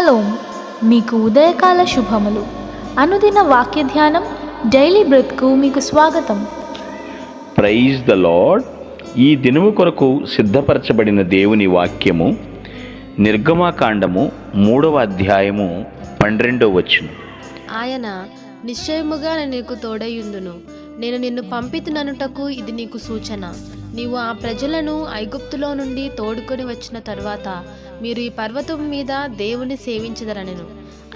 Shalom, మీకు ఉదయకాల శుభములు. అనుదిన వాక్య ధ్యానం డైలీ బ్రెత్కు మీకు స్వాగతం. Praise the lord. ఈ దినము కొరకు సిద్ధపరచబడిన దేవుని వాక్యము నిర్గమాకాండము 3వ అధ్యాయము 12వ వచనం. ఆయన నిశ్చయముగా నీకు తోడయుందును, నేను నిన్ను పంపితుననుటకు ఇది నీకు సూచన. నీవు ఆ ప్రజలను ఐగుప్తులో నుండి తోడుకొని వచ్చిన తరువాత మీరు ఈ పర్వతం మీద దేవుని సేవించదరనెను.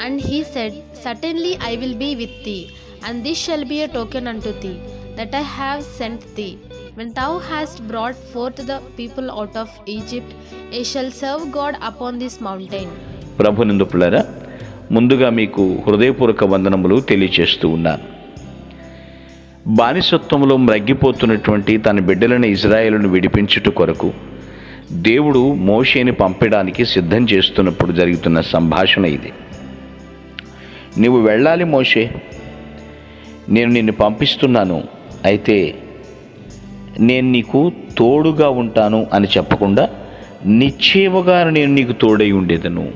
And he said, certainly I will be with thee, and this shall be a token unto thee, that I have sent thee. When thou hast brought forth the people out of Egypt, ye shall serve God upon this mountain. ప్రభునందు పిల్లరా, ముందుగా మీకు హృదయపూర్వక వందనములు తెలియచేస్తూ ఉన్నాను. బానిసత్వంలో మ్రగ్గిపోతున్నటువంటి తన బిడ్డలను ఇజ్రాయేలును విడిపించుట కొరకు దేవుడు మోషేని పంపడానికి సిద్ధం చేస్తున్నప్పుడు జరుగుతున్న సంభాషణ ఇది. నీవు వెళ్ళాలి మోషే, నేను నిన్ను పంపిస్తున్నాను, అయితే నేను నీకు తోడుగా ఉంటాను అని చెప్పకుండా నిశ్చయముగా నేను నీకు తోడై ఉండేదను,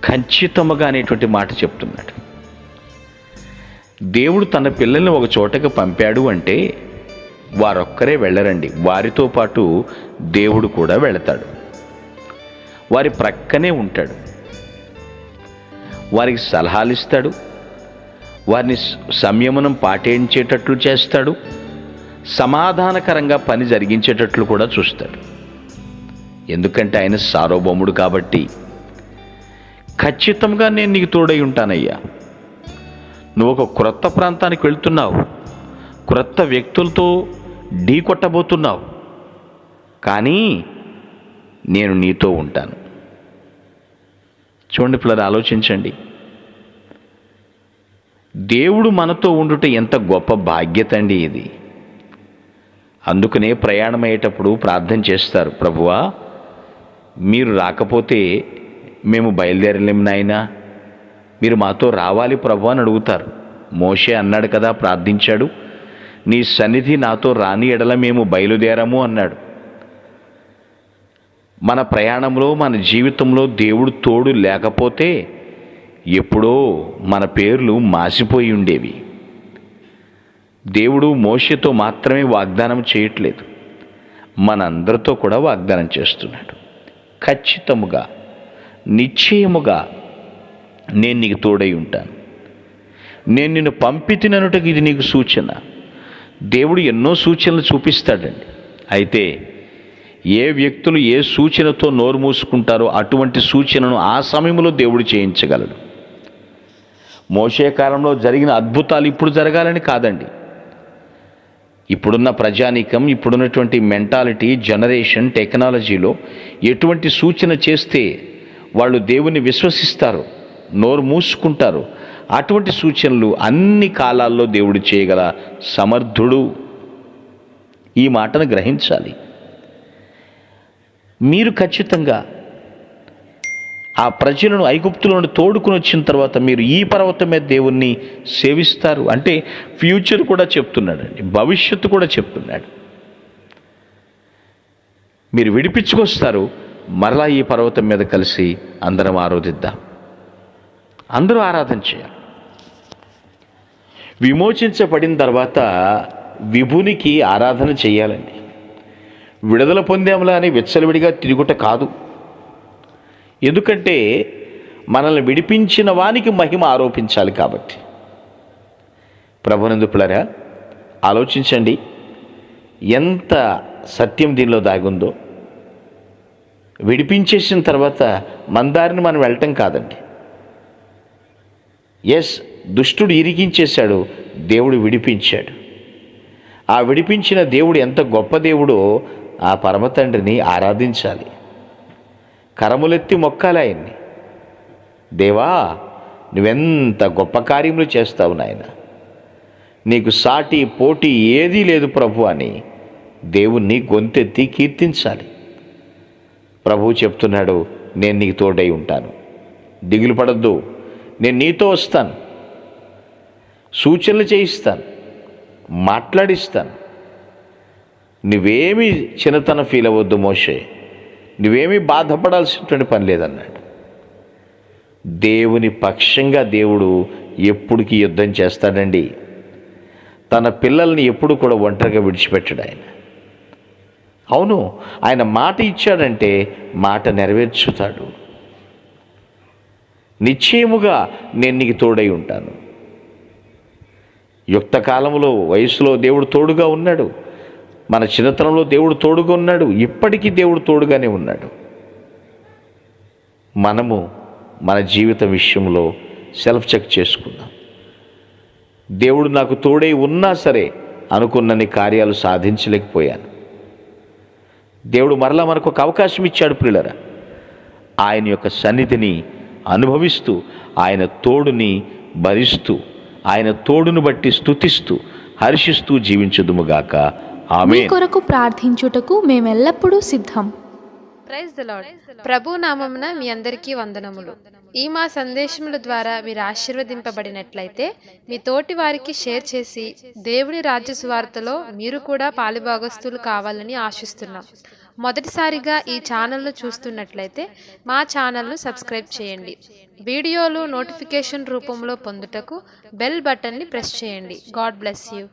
ఖచ్చితంగా అనేటువంటి మాట చెప్తున్నాడు. దేవుడు తన పిల్లల్ని ఒక చోటకి పంపాడు అంటే వారొక్కరే వెళ్ళరండి, వారితో పాటు దేవుడు కూడా వెళతాడు. వారి ప్రక్కనే ఉంటాడు, వారికి సలహాలు ఇస్తాడు, వారిని సంయమనం పాటించేటట్లు చేస్తాడు, సమాధానకరంగా పని జరిగించేటట్లు కూడా చూస్తాడు. ఎందుకంటే ఆయన సార్వభౌముడు కాబట్టి. ఖచ్చితంగా నేను నీకు తోడై ఉంటానయ్యా. నువ్వు ఒక క్రొత్త ప్రాంతానికి వెళ్తున్నావు, క్రొత్త వ్యక్తులతో ఢీ కొట్టబోతున్నావు, కానీ నేను నీతో ఉంటాను. చూడండి పిల్లలు, ఆలోచించండి. దేవుడు మనతో ఉండుట ఎంత గొప్ప బాధ్యత అండి ఇది. అందుకనే ప్రయాణం అయ్యేటప్పుడు ప్రార్థన చేస్తారు, ప్రభువా మీరు రాకపోతే మేము బయలుదేరలేము నాయనా, మీరు మాతో రావాలి ప్రభు అని అడుగుతారు. మోషే అన్నాడు కదా, ప్రార్థించాడు, నీ సన్నిధి నాతో రాని ఎడల మేము బయలుదేరము అన్నాడు. మన ప్రయాణంలో మన జీవితంలో దేవుడు తోడు లేకపోతే ఎప్పుడో మన పేర్లు మాసిపోయి ఉండేవి. దేవుడు మోషేతో మాత్రమే వాగ్దానం చేయట్లేదు, మనందరితో కూడా వాగ్దానం చేస్తున్నాడు. ఖచ్చితముగా నిశ్చయముగా నేను నీకు తోడై ఉంటాను, నేను నిన్ను పంపితిననుటకు ఇది నీకు సూచన. దేవుడు ఎన్నో సూచనలు చూపిస్తాడండి. అయితే ఏ వ్యక్తులు ఏ సూచనతో నోరు మూసుకుంటారో అటువంటి సూచనను ఆ సమయంలో దేవుడు చేయించగలడు. మోషే కాలంలో జరిగిన అద్భుతాలు ఇప్పుడు జరగాలని కాదండి. ఇప్పుడున్న ప్రజానీకం, ఇప్పుడున్నటువంటి మెంటాలిటీ, జనరేషన్, టెక్నాలజీలో ఎటువంటి సూచన చేస్తే వాళ్ళు దేవుని విశ్వసిస్తారు, నోరు మూసుకుంటారు, అటువంటి సూచనలు అన్ని కాలాల్లో దేవుడు చేయగల సమర్థుడు. ఈ మాటను గ్రహించాలి. మీరు ఖచ్చితంగా ఆ ప్రజలను ఐగుప్తుల నుండి తోడుకుని వచ్చిన తర్వాత మీరు ఈ పర్వతం మీద దేవుణ్ణి సేవిస్తారు అంటే ఫ్యూచర్ కూడా చెప్తున్నాడండి, భవిష్యత్తు కూడా చెప్తున్నాడు. మీరు విడిపించుకొస్తారు, మరలా ఈ పర్వతం మీద కలిసి అందరం ఆరాధిద్దాం, అందరూ ఆరాధన చేయాలి. విమోచించబడిన తర్వాత విభునికి ఆరాధన చేయాలండి. విడుదల పొందాములా అని విచ్చలవిడిగా తిరుగుట కాదు. ఎందుకంటే మనల్ని విడిపించిన వానికి మహిమ ఆరోపించాలి కాబట్టి. ప్రభునందు పిల్లరా, ఆలోచించండి, ఎంత సత్యం దీనిలో దాగుందో. విడిపించేసిన తర్వాత మందారిని మనం వెళ్ళటం కాదండి. ఎస్, దుష్టుడు ఇరికించేశాడు, దేవుడు విడిపించాడు. ఆ విడిపించిన దేవుడు ఎంత గొప్ప దేవుడో ఆ పరమతండ్రిని ఆరాధించాలి, కరములెత్తి మొక్కాలి ఆయన్ని. దేవా నువ్వెంత గొప్ప కార్యములు చేస్తావు నాయన, నీకు సాటి పోటీ ఏదీ లేదు ప్రభు అని దేవుణ్ణి గొంతెత్తి కీర్తించాలి. ప్రభువు చెప్తున్నాడు, నేను నీకు తోడై ఉంటాను, దిగులు పడద్దు, నేను నీతో వస్తాను, సూచనలు చేయిస్తాను, మాట్లాడిస్తాను. నువ్వేమీ చిన్నతనం ఫీల్ అవ్వద్దు మోషే, నువ్వేమీ బాధపడాల్సినటువంటి పని లేదన్నాడు. దేవుని పక్షంగా దేవుడు ఎప్పుడుకి యుద్ధం చేస్తాడండి. తన పిల్లల్ని ఎప్పుడు కూడా ఒంటరిగా విడిచిపెట్టాడు ఆయన. అవును, ఆయన మాట ఇచ్చాడంటే మాట నెరవేర్చుతాడు. నిశ్చయముగా నేను నీకు తోడై ఉంటాను. యుక్త కాలంలో వయసులో దేవుడు తోడుగా ఉన్నాడు, మన చిన్నతనంలో దేవుడు తోడుగా ఉన్నాడు, ఇప్పటికీ దేవుడు తోడుగానే ఉన్నాడు. మనము మన జీవిత విషయంలో సెల్ఫ్ చెక్ చేసుకుందాం. దేవుడు నాకు తోడై ఉన్నా సరే అనుకున్నన్ని కార్యాలు సాధించలేకపోయాను. దేవుడు మరలా మనకు ఒక అవకాశం ఇచ్చాడు ప్రియులరా. ఆయన యొక్క సన్నిధిని అనుభవిస్తూ, ఆయన తోడుని భరిస్తూ, ఆయన తోడును బట్టి స్తుతిస్తూ హర్షిస్తూ జీవించుదుముగాక. మీ ఆమేన్. కొరకు ప్రార్థించుటకు మేమెల్లప్పుడూ సిద్ధం. Praise the lord. ప్రభు నామమున మీ అందరికీ వందనములు. ఈ మా సందేశముల ద్వారా మీరు ఆశీర్వదింపబడినట్లయితే మీ తోటి వారికి షేర్ చేసి దేవుని రాజ్య సువార్తలో మీరు కూడా పాలుభాగస్తులు కావాలని ఆశిస్తున్నాం. మొదటిసారిగా ఈ ఛానల్ను చూస్తున్నట్లయితే మా ఛానల్ను సబ్స్క్రైబ్ చేయండి. వీడియోలు నోటిఫికేషన్ రూపంలో పొందుటకు బెల్ బటన్ని ప్రెస్ చేయండి. God bless you.